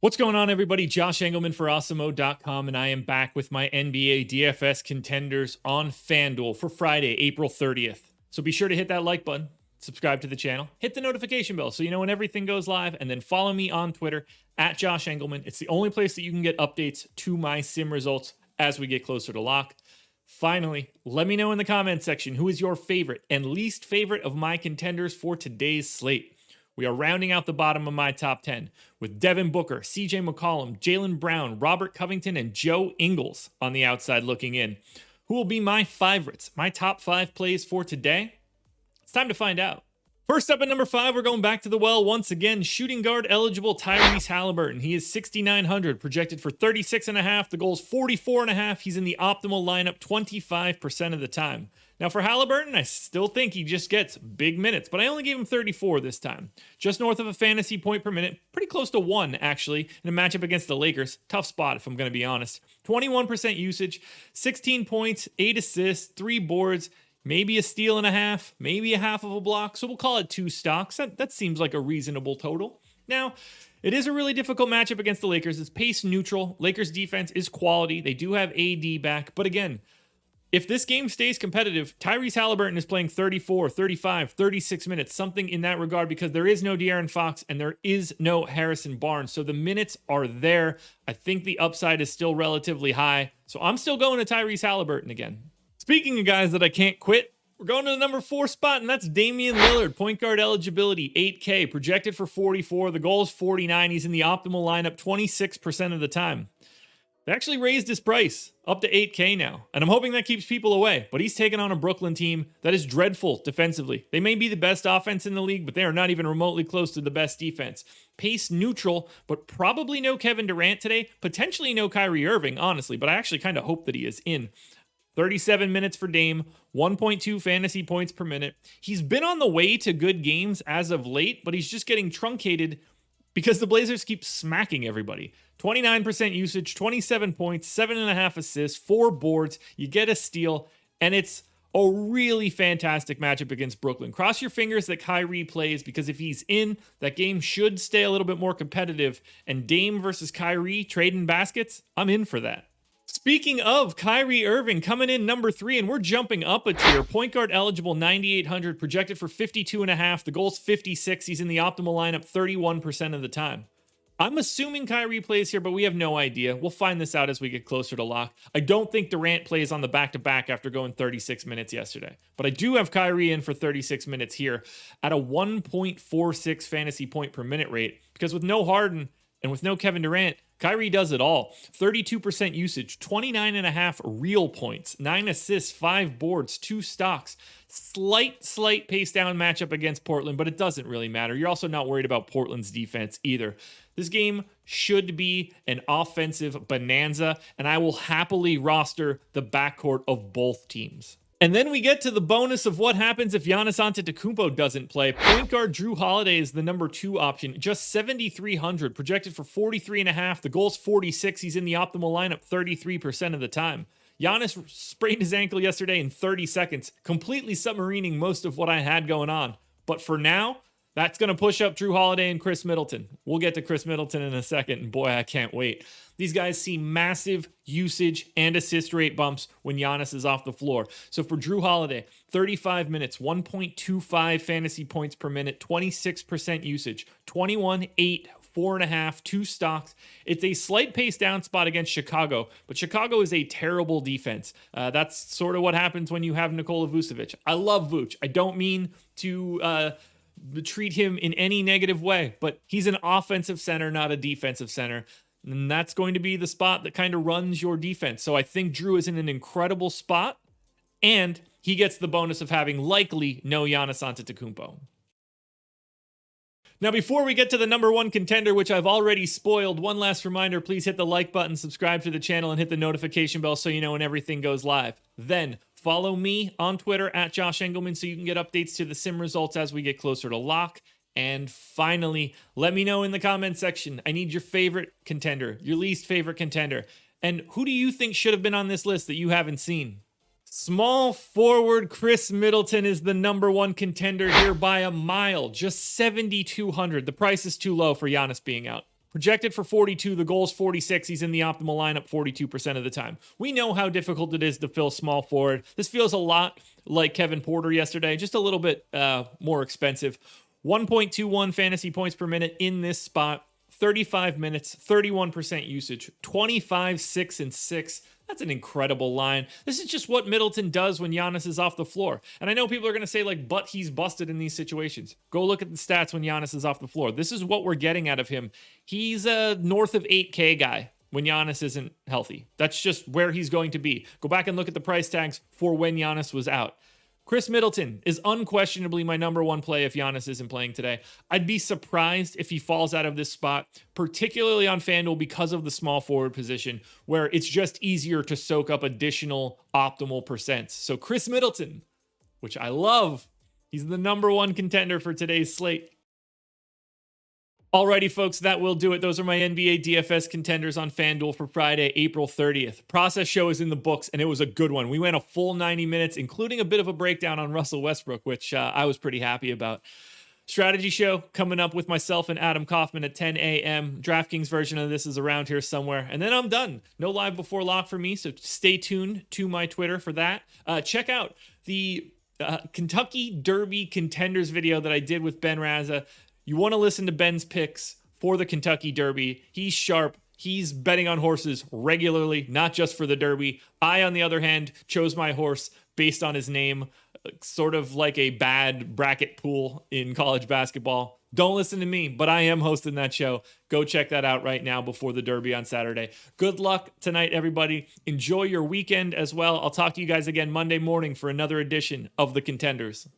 What's going on, everybody? Josh Engleman for Awesemo.com, and I am back with my NBA DFS contenders on FanDuel for Friday, April 30th. So be sure to hit that like button, subscribe to the channel, hit the notification bell so you know when everything goes live, and then follow me on Twitter at Josh Engleman. It's the only place that you can get updates to my sim results as we get closer to lock. Finally, let me know in the comments section who is your favorite and least favorite of my contenders for today's slate. We are rounding out the bottom of my top 10 with Devin Booker, CJ McCollum, Jaylen Brown, Robert Covington, and Joe Ingles on the outside looking in. Who will be my favorites, my top 5 plays for today? It's time to find out. First up at number 5, we're going back to the well once again. Shooting guard eligible TYRESE HALIBURTON. He is 6,900, projected for 36.5. The goal's 44.5. He's in the optimal lineup 25% of the time. Now for Haliburton, I still think he just gets big minutes, but I only gave him 34 this time. Just north of a fantasy point per minute, pretty close to 1 actually, in a matchup against the Lakers. Tough spot if I'm going to be honest. 21% usage, 16 points, 8 assists, 3 boards, maybe a steal and a half, maybe a half of a block, so we'll call it 2 stocks. That seems like a reasonable total. Now, it is a really difficult matchup against the Lakers. It's pace neutral. Lakers defense is quality. They do have AD back, but again, if this game stays competitive, TYRESE HALIBURTON is playing 34, 35, 36 minutes, something in that regard, because there is no De'Aaron Fox and there is no Harrison Barnes. So the minutes are there. I think the upside is still relatively high. So I'm still going to TYRESE HALIBURTON again. Speaking of guys that I can't quit, we're going to the number 4 spot, and that's DAMIAN LILLARD. Point guard eligibility, 8K, projected for 44. The goal is 49. He's in the optimal lineup 26% of the time. They actually raised his price up to 8K now, and I'm hoping that keeps people away. But he's taking on a Brooklyn team that is dreadful defensively. They may be the best offense in the league, but they are not even remotely close to the best defense. Pace neutral, but probably no Kevin Durant today. Potentially no Kyrie Irving, honestly, but I actually kind of hope that he is in. 37 minutes for Dame, 1.2 fantasy points per minute. He's been on the way to good games as of late, but he's just getting truncated because the Blazers keep smacking everybody. 29% usage, 27 points, 7.5 assists, 4 boards. You get a steal, and it's a really fantastic matchup against Brooklyn. Cross your fingers that KYRIE plays, because if he's in, that game should stay a little bit more competitive. And Dame versus KYRIE trading baskets, I'm in for that. Speaking of Kyrie Irving, coming in number 3, and we're jumping up a tier. Point guard eligible, 9,800, projected for 52.5. The goal's 56. He's in the optimal lineup 31% of the time. I'm assuming Kyrie plays here, but we have no idea. We'll find this out as we get closer to lock. I don't think Durant plays on the back-to-back after going 36 minutes yesterday. But I do have Kyrie in for 36 minutes here at a 1.46 fantasy point per minute rate, because with no Harden and with no Kevin Durant, Kyrie does it all. 32% usage, 29.5 real points, 9 assists, 5 boards, 2 stocks. Slight pace down matchup against Portland, but it doesn't really matter. You're also not worried about Portland's defense either. This game should be an offensive bonanza, and I will happily roster the backcourt of both teams. And then we get to the bonus of what happens if Giannis Antetokounmpo doesn't play. Point guard Jrue Holiday is the number 2 option, just 7,300, projected for 43.5. The goal's 46. He's in the optimal lineup 33% of the time. Giannis sprained his ankle yesterday in 30 seconds, completely submarining most of what I had going on. But for now, that's going to push up Jrue Holiday and Khris Middleton. We'll get to Khris Middleton in a second, and boy, I can't wait. These guys see massive usage and assist rate bumps when Giannis is off the floor. So for Jrue Holiday, 35 minutes, 1.25 fantasy points per minute, 26% usage, 21, 8, 4.5, 2 stocks. It's a slight pace down spot against Chicago, but Chicago is a terrible defense. That's sort of what happens when you have Nikola Vucevic. I love Vuce. I don't mean to treat him in any negative way, but he's an offensive center, not a defensive center. And that's going to be the spot that kind of runs your defense. So I think Jrue is in an incredible spot, and he gets the bonus of having likely no Giannis Antetokounmpo. Now, before we get to the number 1 contender, which I've already spoiled, one last reminder, please hit the like button, subscribe to the channel, and hit the notification bell so you know when everything goes live. Then follow me on Twitter at Josh Engleman so you can get updates to the sim results as we get closer to lock. And finally, let me know in the comment section. I need your favorite contender, your least favorite contender. And who do you think should have been on this list that you haven't seen? Small forward Khris Middleton is the number 1 contender here by a mile, just 7,200. The price is too low for Giannis being out. Projected for 42, the goal's 46. He's in the optimal lineup 42% of the time. We know how difficult it is to fill small forward. This feels a lot like Kevin Porter yesterday, just a little bit more expensive. 1.21 fantasy points per minute in this spot. 35 minutes, 31% usage, 25, 6, and 6. That's an incredible line. This is just what Middleton does when Giannis is off the floor. And I know people are going to say, like, but he's busted in these situations. Go look at the stats when Giannis is off the floor. This is what we're getting out of him. He's a north of 8K guy when Giannis isn't healthy. That's just where he's going to be. Go back and look at the price tags for when Giannis was out. Khris Middleton is unquestionably my number one play if Giannis isn't playing today. I'd be surprised if he falls out of this spot, particularly on FanDuel because of the small forward position, where it's just easier to soak up additional optimal percents. So Khris Middleton, which I love, he's the number one contender for today's slate. Alrighty, folks, that will do it. Those are my NBA DFS contenders on FanDuel for Friday, April 30th. Process show is in the books, and it was a good one. We went a full 90 minutes, including a bit of a breakdown on Russell Westbrook, which I was pretty happy about. Strategy show coming up with myself and Adam Kaufman at 10 a.m. DraftKings version of this is around here somewhere. And then I'm done. No live before lock for me, so stay tuned to my Twitter for that. Check out the Kentucky Derby contenders video that I did with Ben Raza. You want to listen to Ben's picks for the Kentucky Derby. He's sharp. He's betting on horses regularly, not just for the Derby. I, on the other hand, chose my horse based on his name, sort of like a bad bracket pool in college basketball. Don't listen to me, but I am hosting that show. Go check that out right now before the Derby on Saturday. Good luck tonight, everybody. Enjoy your weekend as well. I'll talk to you guys again Monday morning for another edition of the Contenders.